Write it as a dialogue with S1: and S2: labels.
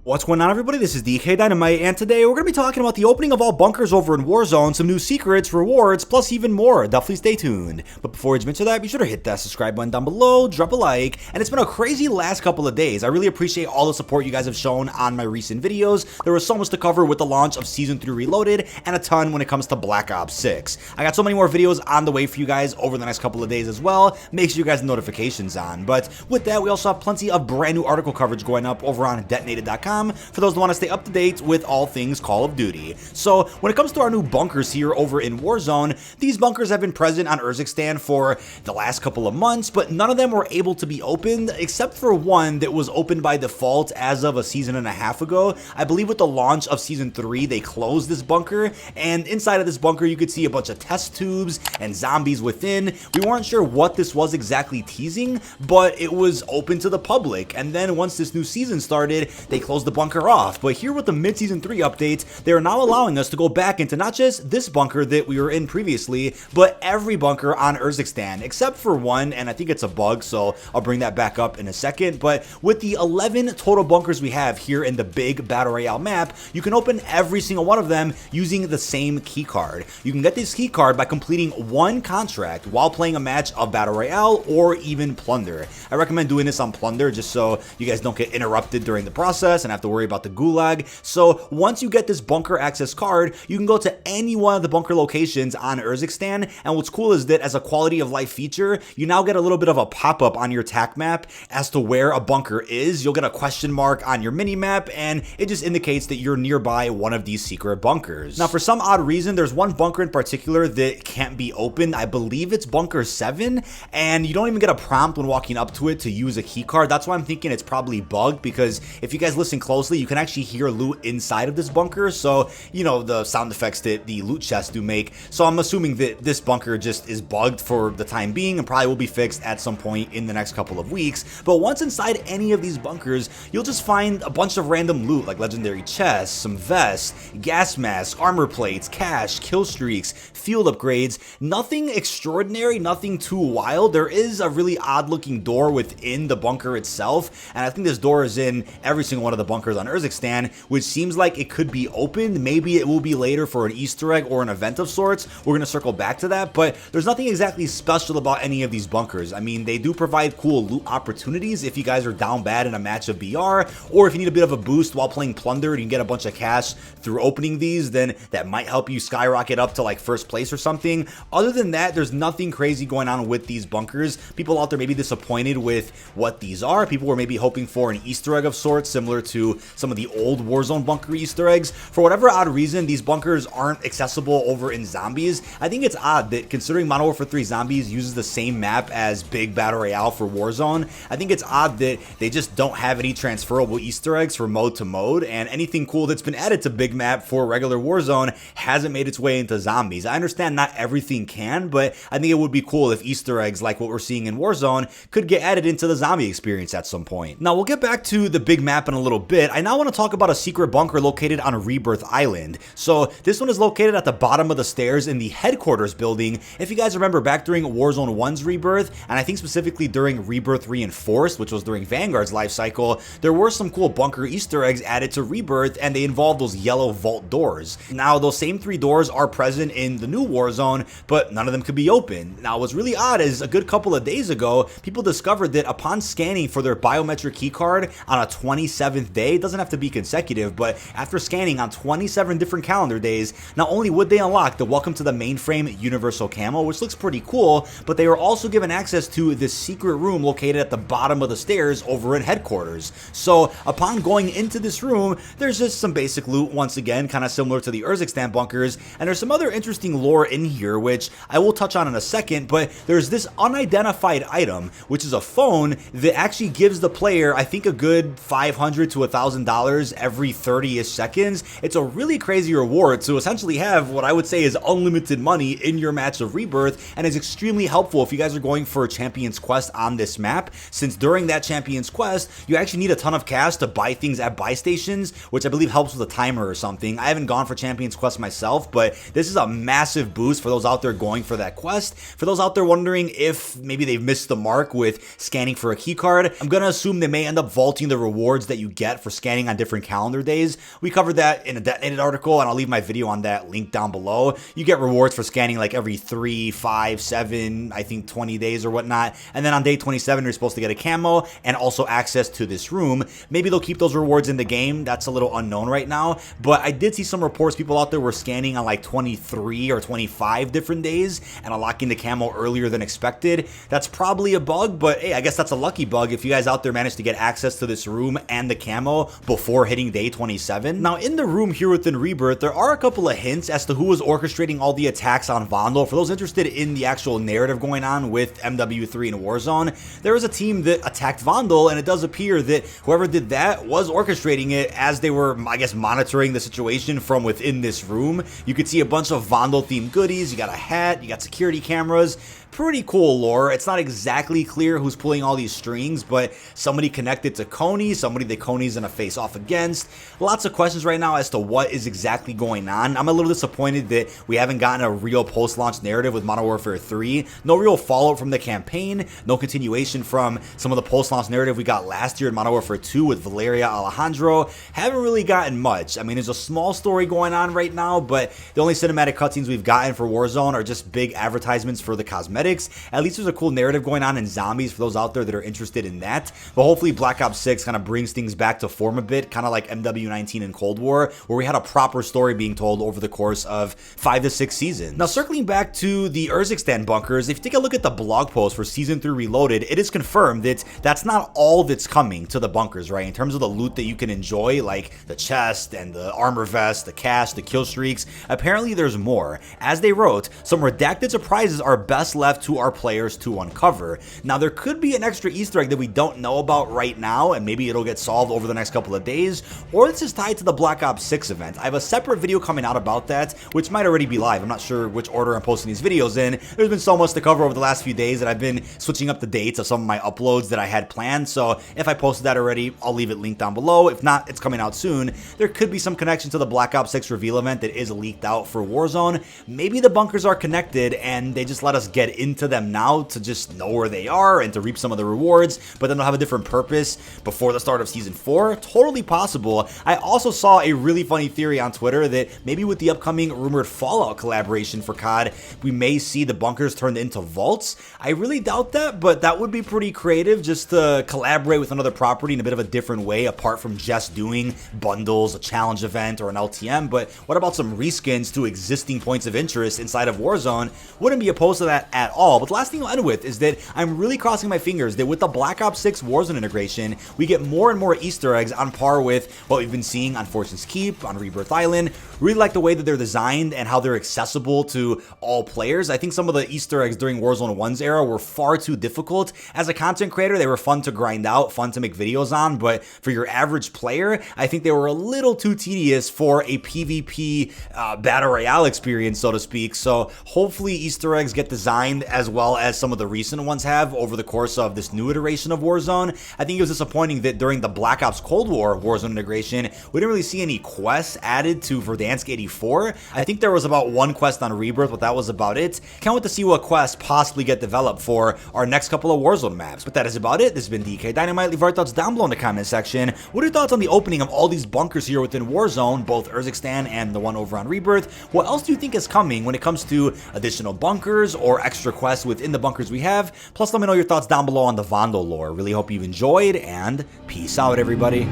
S1: What's going on, everybody? This is dkdynamite, and today we're going to be talking about the opening of all bunkers over in Warzone, some new secrets, rewards, plus even more. Definitely stay tuned. But before we jump into that, be sure to hit that subscribe button down below, drop a like, and it's been a crazy last couple of days. I really appreciate all the support you guys have shown on my recent videos. There was so much to cover with the launch of Season 3 Reloaded, and a ton when it comes to Black Ops 6. I got so many more videos on the way for you guys over the next couple of days as well. Make sure you guys have notifications on. But with that, we also have plenty of brand new article coverage going up over on dkdynamite.com for those that want to stay up to date with all things Call of Duty. So when it comes to our new bunkers here over in Warzone, these bunkers have been present on Urzikstan for the last couple of months, but none of them were able to be opened except for one that was opened by default as of a season and a half ago. I believe with the launch of Season 3, they closed this bunker, and inside of this bunker you could see a bunch of test tubes and zombies within. We weren't sure what this was exactly teasing, but it was open to the public, and then once this new season started, they closed the bunker off. But here with the mid-season 3 updates, they are now allowing us to go back into not just this bunker that we were in previously, but every bunker on Urzikstan, except for one, and I think it's a bug, so I'll bring that back up in a second. But with the 11 total bunkers we have here in the big Battle Royale map, you can open every single one of them using the same key card. You can get this key card by completing one contract while playing a match of Battle Royale or even Plunder. I recommend doing this on Plunder just so you guys don't get interrupted during the process and have to worry about the gulag. So once you get this bunker access card, you can go to any one of the bunker locations on Urzikstan, and what's cool is that as a quality of life feature, you now get a little bit of a pop-up on your tac map as to where a bunker is. You'll get a question mark on your mini map, and it just indicates that you're nearby one of these secret bunkers. Now, for some odd reason, there's one bunker in particular that can't be opened. I believe it's bunker 7, and you don't even get a prompt when walking up to it to use a key card. That's why I'm thinking it's probably bugged, because if you guys listen closely, you can actually hear loot inside of this bunker, so you know the sound effects that the loot chests do make. So I'm assuming that this bunker just is bugged for the time being and probably will be fixed at some point in the next couple of weeks. But once inside any of these bunkers, you'll just find a bunch of random loot like legendary chests, some vests, gas masks, armor plates, cash, kill streaks, field upgrades. Nothing extraordinary, nothing too wild. There is a really odd looking door within the bunker itself, and I think this door is in every single one of the bunkers on Urzikstan, which seems like it could be opened. Maybe it will be later for an Easter egg or an event of sorts. We're going to circle back to that, but there's nothing exactly special about any of these bunkers. I mean, they do provide cool loot opportunities if you guys are down bad in a match of BR, or if you need a bit of a boost while playing Plunder and you can get a bunch of cash through opening these, then that might help you skyrocket up to like first place or something. Other than that, there's nothing crazy going on with these bunkers. People out there may be disappointed with what these are. People were maybe hoping for an Easter egg of sorts, similar to some of the old Warzone bunker Easter eggs. For whatever odd reason, these bunkers aren't accessible over in Zombies. I think it's odd that considering Modern Warfare 3 Zombies uses the same map as Big Battle Royale for Warzone, I think it's odd that they just don't have any transferable Easter eggs for mode to mode, and anything cool that's been added to Big Map for regular Warzone hasn't made its way into Zombies. I understand not everything can, but I think it would be cool if Easter eggs like what we're seeing in Warzone could get added into the zombie experience at some point. Now, we'll get back to the big map in a little bit. I now want to talk about a secret bunker located on Rebirth Island. So this one is located at the bottom of the stairs in the headquarters building. If you guys remember back during Warzone 1's Rebirth, and I think specifically during Rebirth Reinforced, which was during Vanguard's life cycle, there were some cool bunker Easter eggs added to Rebirth, and they involved those yellow vault doors. Now, those same 3 doors are present in the new Warzone, but none of them could be opened. Now, what's really odd is a good couple of days ago, people discovered that upon scanning for their biometric keycard on a 27th day, it doesn't have to be consecutive, but after scanning on 27 different calendar days, not only would they unlock the Welcome to the Mainframe Universal Camo, which looks pretty cool, but they were also given access to this secret room located at the bottom of the stairs over in headquarters. So upon going into this room, there's just some basic loot, once again, kind of similar to the Urzikstan bunkers, and there's some other interesting lore in here, which I will touch on in a second, but there's this unidentified item, which is a phone that actually gives the player, I think, a good $500 to $1,000 every 30-ish seconds. It's a really crazy reward to essentially have what I would say is unlimited money in your match of Rebirth, and is extremely helpful if you guys are going for a Champion's Quest on this map, since during that Champion's Quest, you actually need a ton of cash to buy things at buy stations, which I believe helps with a timer or something. I haven't gone for Champion's Quest myself, but this is a massive boost for those out there going for that quest. For those out there wondering if maybe they've missed the mark with scanning for a key card, I'm gonna assume they may end up vaulting the rewards that you get get for scanning on different calendar days. We covered that in a detonated article, and I'll leave my video on that link down below. You get rewards for scanning like every 3, 5, 7, I think 20 days or whatnot. And then on day 27, you're supposed to get a camo and also access to this room. Maybe they'll keep those rewards in the game. That's a little unknown right now. But I did see some reports, people out there were scanning on like 23 or 25 different days and unlocking the camo earlier than expected. That's probably a bug, but hey, I guess that's a lucky bug if you guys out there managed to get access to this room and the camo before hitting day 27. Now, in the room here within Rebirth, there are a couple of hints as to who was orchestrating all the attacks on Vondel. For those interested in the actual narrative going on with MW3 and Warzone, there was a team that attacked Vondel, and it does appear that whoever did that was orchestrating it as they were, I guess, monitoring the situation from within this room. You could see a bunch of Vondel-themed goodies. You got a hat, you got security cameras. Pretty cool lore. It's not exactly clear who's pulling all these strings, but somebody connected to Coney, somebody that Coney's gonna face off against. Lots of questions right now as to what is exactly going on. I'm a little disappointed that we haven't gotten a real post-launch narrative with Modern Warfare 3. No real follow-up from the campaign, no continuation from some of the post-launch narrative we got last year in Modern Warfare 2 with Valeria Alejandro. Haven't really gotten much. I mean, there's a small story going on right now, but the only cinematic cutscenes we've gotten for Warzone are just big advertisements for the cosmetics. At least there's a cool narrative going on in zombies for those out there that are interested in that. But hopefully Black Ops 6 kind of brings things back to form a bit, kind of like MW19 in Cold War, where we had a proper story being told over the course of 5 to 6 seasons. Now, circling back to the Urzikstan bunkers, if you take a look at the blog post for Season 3 Reloaded, it is confirmed that that's not all that's coming to the bunkers, right? In terms of the loot that you can enjoy, like the chest and the armor vest, the cash, the kill streaks, apparently there's more. As they wrote, some redacted surprises are best left to our players to uncover. Now, there could be an extra Easter egg that we don't know about right now, and maybe it'll get solved over the next couple of days, or this is tied to the Black Ops 6 event. I have a separate video coming out about that, which might already be live. I'm not sure which order I'm posting these videos in. There's been so much to cover over the last few days that I've been switching up the dates of some of my uploads that I had planned, so if I posted that already, I'll leave it linked down below. If not, it's coming out soon. There could be some connection to the Black Ops 6 reveal event that is leaked out for Warzone. Maybe the bunkers are connected and they just let us get into them now to just know where they are and to reap some of the rewards, but then they'll have a different purpose before the start of Season 4. Totally possible. I also saw a really funny theory on Twitter that maybe with the upcoming rumored Fallout collaboration for COD, we may see the bunkers turned into vaults. I really doubt that, but that would be pretty creative just to collaborate with another property in a bit of a different way apart from just doing bundles, a challenge event, or an LTM. But what about some reskins to existing points of interest inside of Warzone? Wouldn't be opposed to that at all. But the last thing I'll end with is that I'm really crossing my fingers that with the Black Ops 6 Warzone integration, we get more and more Easter eggs on par with what we've been seeing on Fortune's Keep, on Rebirth Island. Really like the way that they're designed and how they're accessible to all players. I think some of the Easter eggs during Warzone 1's era were far too difficult. As a content creator, they were fun to grind out, fun to make videos on, but for your average player, I think they were a little too tedious for a PvP Battle Royale experience, so to speak. So hopefully Easter eggs get designed as well as some of the recent ones have over the course of this new iteration of Warzone. I think it was disappointing that during the Black Ops Cold War Warzone integration, we didn't really see any quests added to Verdansk 84. I think there was about one quest on Rebirth, but that was about it. Can't wait to see what quests possibly get developed for our next couple of Warzone maps. But that is about it. This has been dkdynamite. Leave our thoughts down below in the comment section. What are your thoughts on the opening of all these bunkers here within Warzone, both Urzikstan and the one over on Rebirth? What else do you think is coming when it comes to additional bunkers or extra quests within the bunkers we have? Plus, let me know your thoughts down below on the Vondel lore. Really hope you've enjoyed, and peace out, everybody.